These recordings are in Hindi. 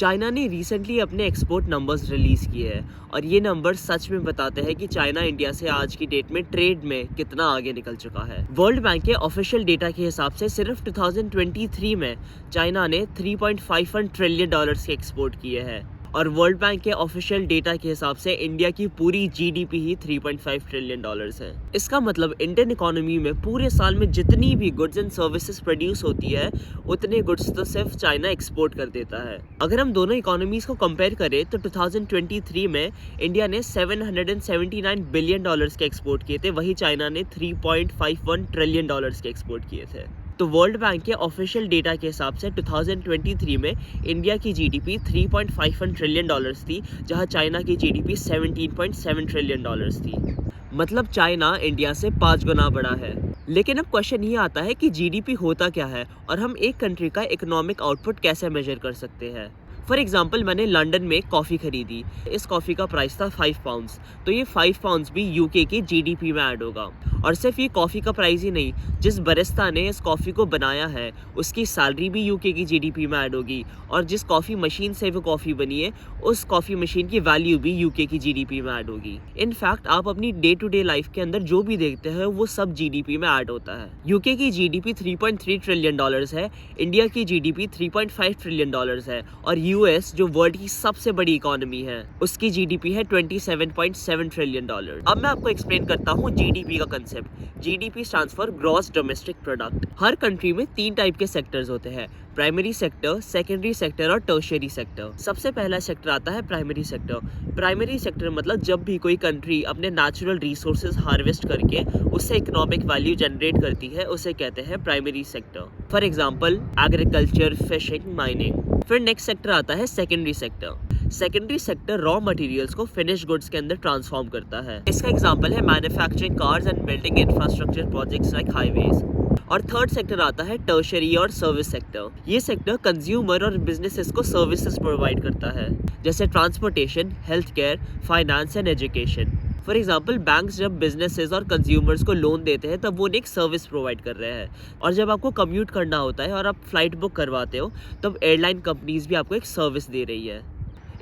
चाइना ने रिसेंटली अपने एक्सपोर्ट नंबर्स रिलीज किए हैं और ये नंबर सच में बताते हैं कि चाइना इंडिया से आज की डेट में ट्रेड में कितना आगे निकल चुका है। वर्ल्ड बैंक के ऑफिशियल डेटा के हिसाब से सिर्फ 2023 में चाइना ने 3.51 ट्रिलियन डॉलर्स के एक्सपोर्ट किए हैं और वर्ल्ड बैंक के ऑफिशियल डेटा के हिसाब से इंडिया की पूरी जीडीपी ही 3.5 ट्रिलियन डॉलर्स है। इसका मतलब इंडियन इकोनॉमी में पूरे साल में जितनी भी गुड्स एंड सर्विसेज प्रोड्यूस होती है उतने गुड्स तो सिर्फ चाइना एक्सपोर्ट कर देता है। अगर हम दोनों इकोनॉमीज को कंपेयर करें तो 2023 में इंडिया ने 779 बिलियन डॉलर्स के एक्सपोर्ट किए थे, वही चाइना ने 3.51 ट्रिलियन डॉलर्स के एक्सपोर्ट किए थे। तो वर्ल्ड बैंक के ऑफिशियल डेटा के हिसाब से 2023 में इंडिया की जीडीपी 3.51 ट्रिलियन डॉलर्स थी, जहां चाइना की जीडीपी 17.7 ट्रिलियन डॉलर्स थी। मतलब चाइना इंडिया से 5 गुना बड़ा है। लेकिन अब क्वेश्चन ये आता है कि जीडीपी होता क्या है और हम एक कंट्री का इकोनॉमिक आउटपुट कैसे मेजर कर सकते हैं। फॉर एग्जाम्पल, मैंने लंदन में कॉफ़ी खरीदी। इस कॉफ़ी का प्राइस था 5 पाउंड्स, तो ये 5 पाउंड्स भी यूके की जीडीपी में ऐड होगा। और सिर्फ ये कॉफ़ी का प्राइस ही नहीं, जिस बरिस्ता ने इस कॉफ़ी को बनाया है उसकी सैलरी भी यूके की जीडीपी में ऐड होगी और जिस कॉफ़ी मशीन से वो कॉफ़ी बनी है उस कॉफ़ी मशीन की वैल्यू भी यूके की जीडीपी में ऐड होगी। इनफैक्ट आप अपनी डे टू डे लाइफ के अंदर जो भी देखते हैं वो सब जीडीपी में ऐड होता है। यूके की जीडीपी 3.3 ट्रिलियन डॉलर्स है, इंडिया की जीडीपी 3.5 ट्रिलियन डॉलर्स है और यूएस जो वर्ल्ड की सबसे बड़ी इकोनॉमी है उसकी जीडीपी है 27.7 ट्रिलियन डॉलर। अब मैं आपको एक्सप्लेन करता हूँ जीडीपी का concept. GDP stands for gross domestic product. Her country में 3 टाइप के सेक्टर्स होते हैं, प्राइमरी सेक्टर, सेकेंडरी सेक्टर और टर्शियरी सेक्टर। सबसे पहला सेक्टर आता है प्राइमरी सेक्टर। प्राइमरी सेक्टर मतलब जब भी कोई कंट्री अपने नेचुरल रिसोर्सेज हार्वेस्ट करके उससे इकोनॉमिक वैल्यू जनरेट करती है उसे कहते हैं primary sector. For example agriculture, fishing, mining. फिर नेक्स्ट सेक्टर आता है secondary sector. Secondary sector raw materials को फिनिश गुड्स के अंदर ट्रांसफॉर्म करता है। इसका एग्जांपल है manufacturing cars and building infrastructure projects like highways. और थर्ड सेक्टर आता है टर्शियरी और सर्विस सेक्टर। ये सेक्टर कंज्यूमर और बिजनेसेस को सर्विसेज प्रोवाइड करता है, जैसे transportation, health care, finance and education. For example, banks जब बिजनेसेस और कंज्यूमर्स को लोन देते हैं तब वो एक सर्विस प्रोवाइड कर रहे हैं। और जब आपको कम्यूट करना होता है और आप फ्लाइट बुक करवाते हो तब एयरलाइन कंपनीज भी आपको एक सर्विस दे रही है।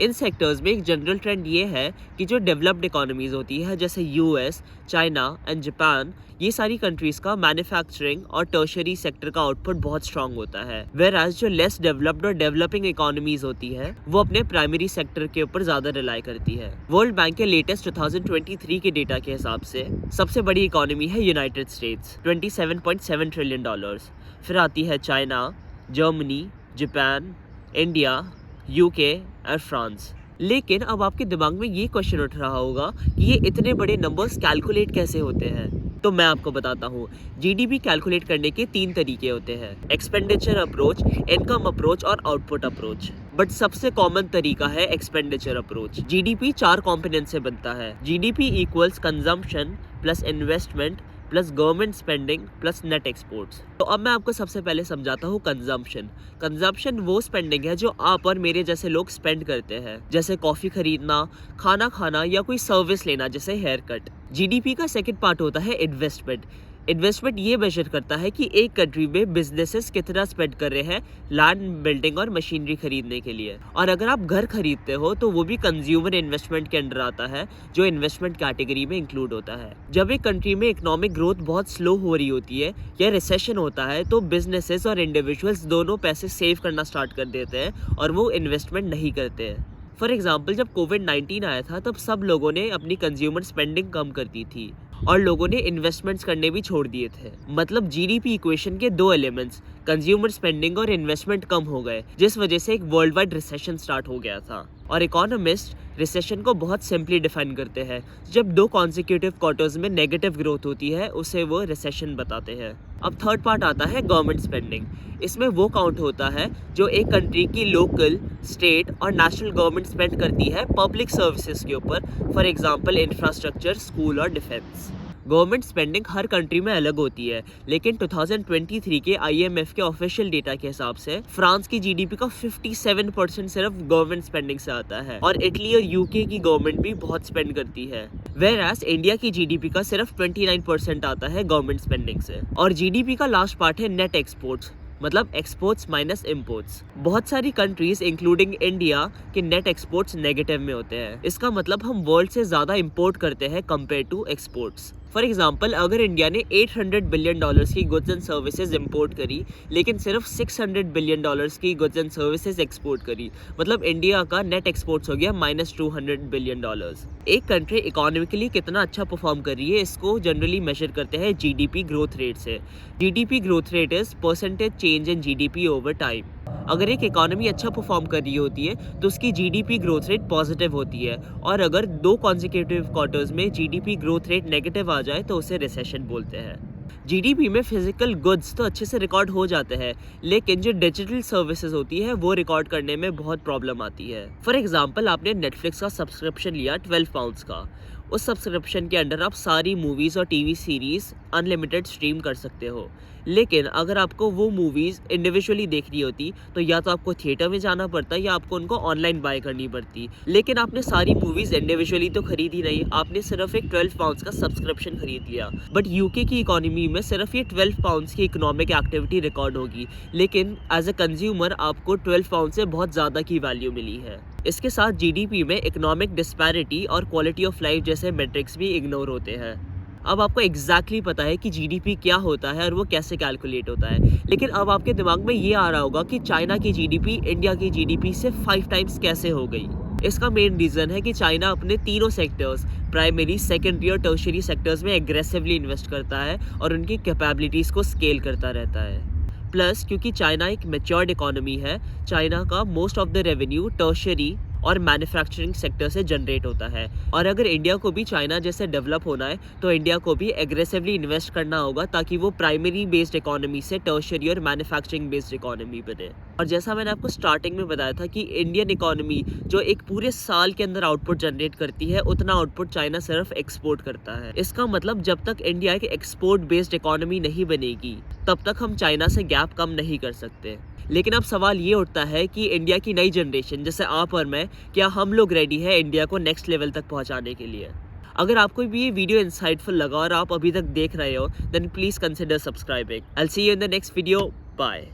इन सेक्टर्स में एक जनरल ट्रेंड ये है कि जो डेवलप्ड इकोनॉमीज होती है जैसे यूएस, चाइना एंड जापान, ये सारी कंट्रीज का मैन्युफैक्चरिंग और टर्शियरी सेक्टर का आउटपुट बहुत स्ट्रांग होता है। वेराज जो लेस डेवलप्ड और डेवलपिंग इकोनॉमीज होती है वो अपने प्राइमरी सेक्टर के ऊपर ज्यादा रिलाई करती है। वर्ल्ड बैंक के लेटेस्ट 2023 के डेटा के हिसाब से सबसे बड़ी इकोनॉमी है यूनाइटेड स्टेट्स, 27.7 ट्रिलियन डॉलर्स। फिर आती है China, Germany, Japan, India, UK और फ्रांस। लेकिन अब आपके दिमाग में ये क्वेश्चन उठ रहा होगा कि ये इतने बड़े नंबर्स कैलकुलेट कैसे होते हैं। तो मैं आपको बताता हूँ। जीडीपी कैलकुलेट करने के 3 तरीके होते हैं, एक्सपेंडिचर अप्रोच, इनकम अप्रोच और आउटपुट अप्रोच। बट सबसे कॉमन तरीका है एक्सपेंडिचर अप्रोच। जीडीपी 4 कॉम्पोनेंट से बनता है। GDP equals consumption plus investment plus government spending plus net exports. तो अब मैं आपको सबसे पहले समझाता हूँ कंजम्पशन। कंजम्पशन वो स्पेंडिंग है जो आप और मेरे जैसे लोग स्पेंड करते हैं, जैसे कॉफ़ी खरीदना, खाना खाना या कोई सर्विस लेना जैसे हेयर कट। जीडीपी का सेकंड पार्ट होता है इन्वेस्टमेंट। इन्वेस्टमेंट ये मेजर करता है कि एक कंट्री में बिजनेसेस कितना स्पेंड कर रहे हैं लैंड, बिल्डिंग और मशीनरी खरीदने के लिए। और अगर आप घर खरीदते हो तो वो भी कंज्यूमर इन्वेस्टमेंट के अंडर आता है, जो इन्वेस्टमेंट कैटेगरी में इंक्लूड होता है। जब एक कंट्री में इकोनॉमिक ग्रोथ बहुत स्लो हो रही होती है या रिसेशन होता है तो बिजनेसेस और इंडिविजुअल्स दोनों पैसे सेव करना स्टार्ट कर देते हैं और वो इन्वेस्टमेंट नहीं करते हैं। फॉर एग्जाम्पल, जब कोविड-19 आया था तब सब लोगों ने अपनी कंज्यूमर स्पेंडिंग कम कर दी थी और लोगों ने इन्वेस्टमेंट्स करने भी छोड़ दिए थे। मतलब जीडीपी इक्वेशन के 2 एलिमेंट्स, कंज्यूमर स्पेंडिंग और इन्वेस्टमेंट कम हो गए, जिस वजह से एक वर्ल्ड वाइड रिसेशन स्टार्ट हो गया था। और इकोनॉमिस्ट रिसेशन को बहुत सिंपली डिफाइन करते हैं, जब 2 कॉन्सिक्यूटिव क्वार्टर्स में नेगेटिव ग्रोथ होती है उसे वो रिसेशन बताते हैं। अब थर्ड पार्ट आता है गवर्नमेंट स्पेंडिंग। इसमें वो काउंट होता है जो एक कंट्री की लोकल, स्टेट और नेशनल गवर्नमेंट स्पेंड करती है पब्लिक सर्विसेज के ऊपर, फॉर एग्जांपल इंफ्रास्ट्रक्चर, स्कूल और डिफेंस। गवर्नमेंट स्पेंडिंग हर कंट्री में अलग होती है, लेकिन 2023 के आईएमएफ के ऑफिशियल डेटा के हिसाब से फ्रांस की जीडीपी का 57% सिर्फ गवर्नमेंट स्पेंडिंग से आता है और इटली और यूके की गवर्नमेंट भी बहुत स्पेंड करती है। वेयरएज इंडिया की जीडीपी का सिर्फ 29% आता है गवर्नमेंट स्पेंडिंग से। और जीडीपी का लास्ट पार्ट है नेट एक्सपोर्ट्स। मतलब एक्सपोर्ट्स माइनस इम्पोर्ट्स। बहुत सारी कंट्रीज इंक्लूडिंग इंडिया के नेट एक्सपोर्ट्स नेगेटिव में होते हैं। इसका मतलब हम वर्ल्ड से ज़्यादा इम्पोर्ट करते हैं compare to exports. For example, अगर इंडिया ने $800 बिलियन की गुड्स एंड सर्विसेज इंपोर्ट करी लेकिन सिर्फ $600 बिलियन की गुड्स एंड सर्विसेज एक्सपोर्ट करी, मतलब इंडिया का नेट एक्सपोर्ट्स हो गया -$200 बिलियन। एक कंट्री इकोनॉमिकली कितना अच्छा परफॉर्म कर रही है इसको जनरली मेजर करते हैं जीडीपी ग्रोथ रेट से। GDP growth rate is percentage change in GDP over time. अगर एक इकोनॉमी अच्छा परफॉर्म कर रही होती है तो उसकी जीडीपी ग्रोथ रेट पॉजिटिव होती है, और अगर 2 कॉन्जिक्यूटिव क्वार्टर्स में जीडीपी ग्रोथ रेट नेगेटिव आ जाए तो उसे रिसेशन बोलते हैं। जीडीपी में फिजिकल गुड्स तो अच्छे से रिकॉर्ड हो जाते हैं, लेकिन जो डिजिटल सर्विसेज होती है वो रिकॉर्ड करने में बहुत प्रॉब्लम आती है। फॉर एग्जांपल, आपने नेटफ्लिक्स का सब्सक्रिप्शन लिया £12 का। उस सब्सक्रिप्शन के अंडर आप सारी मूवीज़ और टीवी सीरीज़ अनलिमिटेड स्ट्रीम कर सकते हो, लेकिन अगर आपको वो मूवीज़ इंडिविजुअली देखनी होती तो या तो आपको थिएटर में जाना पड़ता या आपको उनको ऑनलाइन बाय करनी पड़ती। लेकिन आपने सारी मूवीज़ इंडिविजुअली तो खरीदी नहीं, आपने सिर्फ एक £12 का सब्सक्रिप्शन खरीद लिया। बट यूके की इकोनॉमी में सिर्फ ये £12 की इकोनॉमिक एक्टिविटी रिकॉर्ड होगी, लेकिन एज अ कंज्यूमर आपको £12 से बहुत ज़्यादा की वैल्यू मिली है। इसके साथ जीडीपी में इकोनॉमिक डिस्पैरिटी और क्वालिटी ऑफ लाइफ जैसे मेट्रिक्स भी इग्नोर होते हैं। अब आपको एग्जैक्टली पता है कि जीडीपी क्या होता है और वो कैसे कैलकुलेट होता है, लेकिन अब आपके दिमाग में ये आ रहा होगा कि चाइना की जीडीपी इंडिया की जीडीपी से 5 टाइम्स कैसे हो गई। इसका मेन रीज़न है कि चाइना अपने तीनों सेक्टर्स, प्राइमरी, सेकेंडरी और टर्शियरी सेक्टर्स में एग्रेसिवली इन्वेस्ट करता है और उनकी कैपेबिलिटीज़ को स्केल करता रहता है। प्लस क्योंकि चाइना एक मैच्योर्ड इकोनॉमी है, चाइना का most of the revenue tertiary और मैन्युफैक्चरिंग सेक्टर से जनरेट होता है। और अगर इंडिया को भी चाइना जैसे डेवलप होना है तो इंडिया को भी एग्रेसिवली इन्वेस्ट करना होगा ताकि वो प्राइमरी बेस्ड इकोनॉमी से टर्शियरी और मैन्युफैक्चरिंग बेस्ड इकोनॉमी बने। और जैसा मैंने आपको स्टार्टिंग में बताया था कि इंडियन इकोनॉमी जो एक पूरे साल के अंदर आउटपुट जनरेट करती है, उतना आउटपुट चाइना सिर्फ एक्सपोर्ट करता है। इसका मतलब जब तक इंडिया एक एक्सपोर्ट बेस्ड इकोनॉमी नहीं बनेगी तब तक हम चाइना से गैप कम नहीं कर सकते। लेकिन अब सवाल ये उठता है कि इंडिया की नई जनरेशन जैसे आप और मैं, क्या हम लोग रेडी है इंडिया को नेक्स्ट लेवल तक पहुंचाने के लिए? अगर आपको भी ये वीडियो इंसाइटफुल लगा और आप अभी तक देख रहे हो, then please consider subscribing. I will see you in the next video. Bye.